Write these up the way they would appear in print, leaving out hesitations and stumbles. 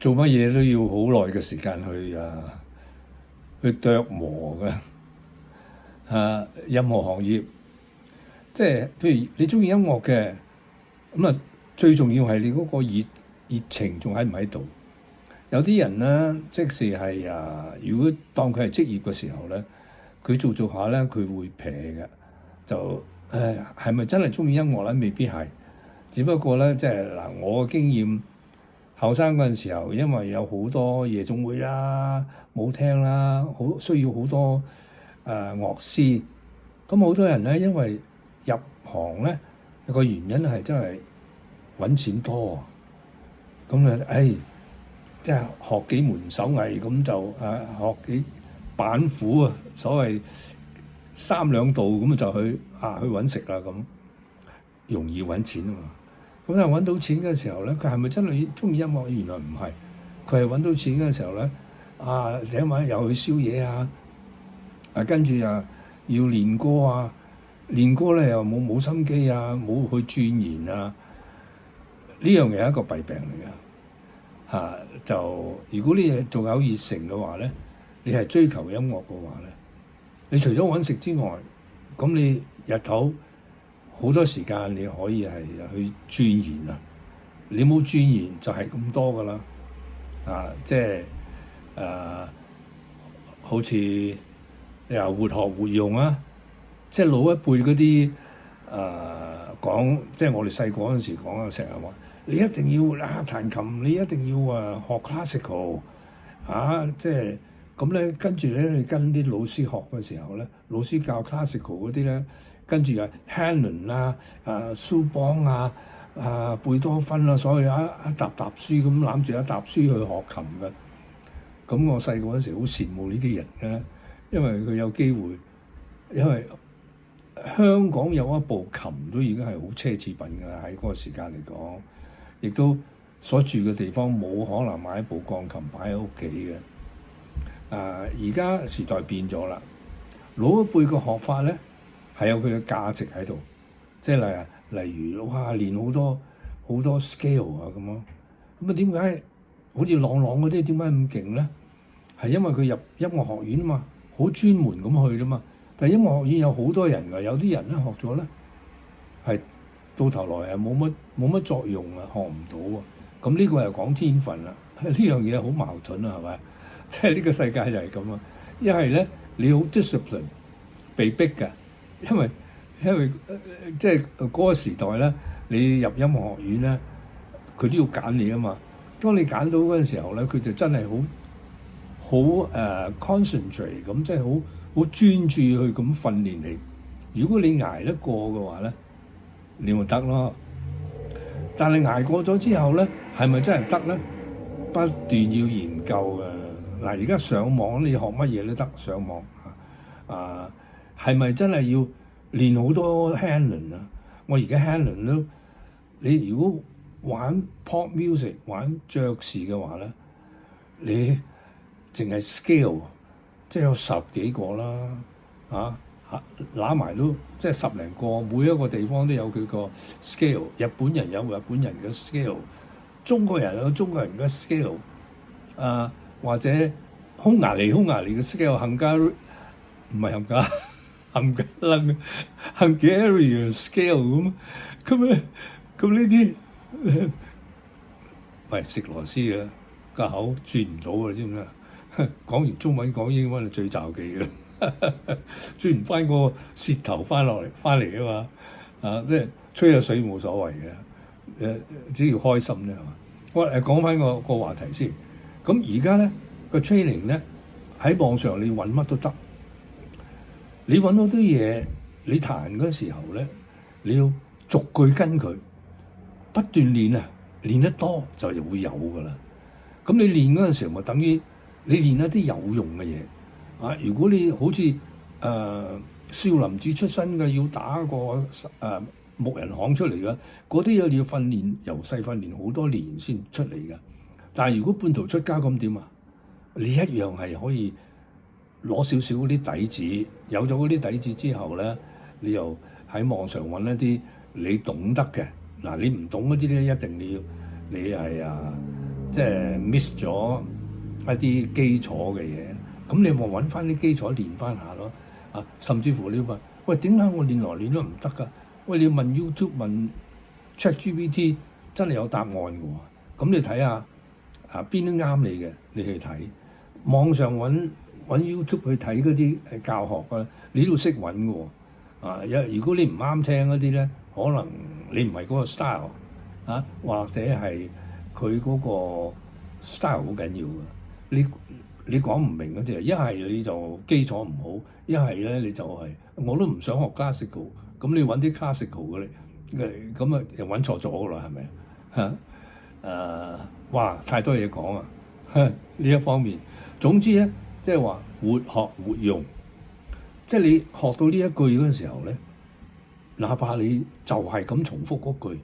做乜嘢都要好耐嘅時間去琢磨嘅任何行業，即係譬如你中意音樂嘅，咁啊最重要係你嗰個熱情仲喺唔喺度？有啲人咧，即使係如果當佢係職業嘅時候咧，佢做下咧，佢會撇嘅，就係咪真係中意音樂咧？未必係，只不過咧，即係嗱，我嘅經驗。後生嗰陣時候，因為有好多夜總會啦、舞廳啦，好需要好多樂師。咁好多人咧，因為入行咧個原因係真係揾錢多。咁即係學幾門手藝，咁就學幾板斧啊，所謂三兩道咁就去揾食啦，咁容易揾錢啊嘛。咁啊揾到錢嘅時候咧，佢係咪真係中意音樂？原來唔係，佢係揾到錢嘅時候咧，第一晚又去燒嘢跟住要練歌練歌咧又冇心機冇去鑽研呢樣嘢係一個弊病嚟㗎就如果你仲有熱誠嘅話咧，你係追求音樂嘅話咧，你除咗揾食之外，咁你日頭好多時間你可以係去鑽研你冇鑽研就係咁多噶啦，即係好似又活學活用即係老一輩嗰啲講，即係我哋細個嗰陣時講成日話，你一定要彈琴，你一定要學 classical 即係咁咧，跟住咧你跟啲老師學嘅時候咧，老師教 classical 嗰啲咧。跟住Handel 蘇邦貝多芬所以一沓書咁攬住一沓書去學琴嘅。咁我細個嗰時好羨慕呢啲人嘅，因為佢有機會，因為香港有一部琴都已經係好奢侈品㗎啦，喺嗰個時間嚟講，亦都所住嘅地方冇可能買一部鋼琴擺喺屋企嘅。而家時代變咗啦，老一輩嘅學法咧，係有佢嘅價值喺度，即係例如練好多 scale 咁咯。咁點解好似朗朗嗰啲點解咁勁咧？係因為佢入音樂學院啊嘛，好專門咁去㗎嘛。但係音樂學院有好多人㗎，有啲人咧學咗咧係到頭來係冇乜作用學唔到喎。咁呢個係講天分啦，呢樣嘢好矛盾係咪？即係呢個世界就係咁一係咧你好 discipline 被逼㗎。因為即係嗰個時代咧，你入音樂學院咧，佢都要揀你啊嘛。當你揀到嗰陣時候咧，佢就真係好 concentrate 咁，即係好專注去咁訓練你。如果你捱得過嘅話咧，你咪得咯。但係捱過咗之後咧，係咪真係得咧？不斷要研究㗎。嗱，而家上網你學乜嘢都得，上網係咪真係要練好多 Handel 我而家 Handel 都，你如果玩 pop music 玩爵士嘅話咧，你淨係 scale 即係有10幾個啦，揦埋都即係10零個，每一個地方都有佢個 scale。日本人有日本人嘅 scale， 中國人有中國人嘅 scale，或者匈牙利嘅 scale， 唔係Hungarian scale 咁呢啲喂食螺絲嘅個口轉唔到㗎，知唔知？講完中文講英文係最罩忌嘅，轉唔翻個舌頭翻嚟啊嘛！即係吹下水冇所謂嘅，只要開心啫係嘛。我講翻個話題先。咁而家咧個 training 咧喺網上你揾乜都得。你揾到啲嘢，你彈嗰時候咧，你要逐句跟佢不斷練練得多就會有噶啦。咁你練嗰陣時候咪等於你練一啲有用嘅嘢如果你好似少林寺出身嘅，要打個木人巷出嚟嘅，嗰啲嘢你要訓練，由細訓練好多年先出嚟嘅。但係如果半途出家咁點啊？你一樣係可以攞少少嗰啲底子，有咗嗰啲底子之後咧，你又喺網上揾一啲你懂得嘅。嗱，你唔懂嗰啲咧，一定你係即係 miss 咗一啲基礎嘅嘢，咁你咪揾翻啲基礎練翻下咯。啊，甚至乎你話喂，點解我練來練都唔得㗎？喂，你問 YouTube 問 ChatGPT 真係有答案㗎喎。咁你睇下啊，邊啲啱你嘅，你去睇網上揾 YouTube 去睇嗰啲教學啊，你都識揾㗎喎。啊，如果你唔啱聽嗰啲咧，可能你唔係嗰個 style 啊，或者係佢嗰個 style 好緊要嘅。你講唔明嗰啲，一係你就基礎唔好，一係咧你就係、我都唔想學 classical， 咁你揾啲 classical 嘅你，咁啊又揾錯咗㗎啦，係咪嚇？哇，太多嘢講啊！呢一方面，總之咧，即係話活學活用。即係你學到呢一句嗰陣時候咧，哪怕你就係咁重複嗰句，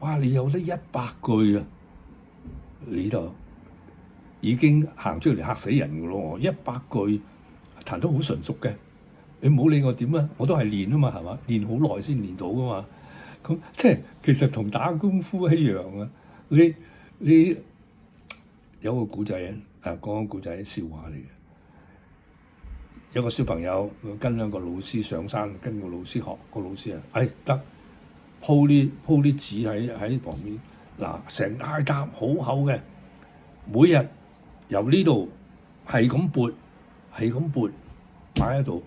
哇！你有得100句啊，你就已經行出嚟嚇死人㗎咯！100句彈得好純熟嘅，你唔好理我點啊，我都係練啊嘛，係嘛？練好耐先練到㗎嘛。咁即係其實同打功夫一樣啊！你有個古仔啊，講個古仔笑話嚟嘅。有個小朋友跟兩個老師上山，跟個老師學，個老師得鋪啲紙喺旁邊，嗱，成塊夾好厚嘅，每日由呢度係咁撥擺喺度，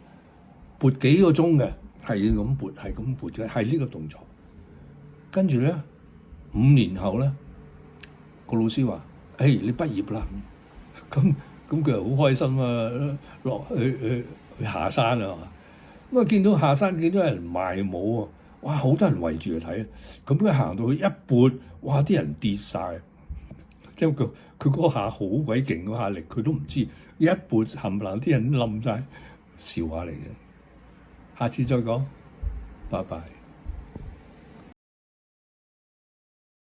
撥幾個鐘嘅，係咁撥嘅，係呢個動作。跟住咧，5年後咧，個老師話：你畢業啦，咁佢又好開心啊！落去下山啊嘛，咁啊見到下山見到有人賣舞啊，哇！好多人圍住去睇，咁佢行到去一撥，哇！啲人跌晒，即係佢嗰下好鬼勁嗰下力，佢都唔知一撥冚唪唥啲人冧晒，笑話嚟嘅。下次再講，拜拜。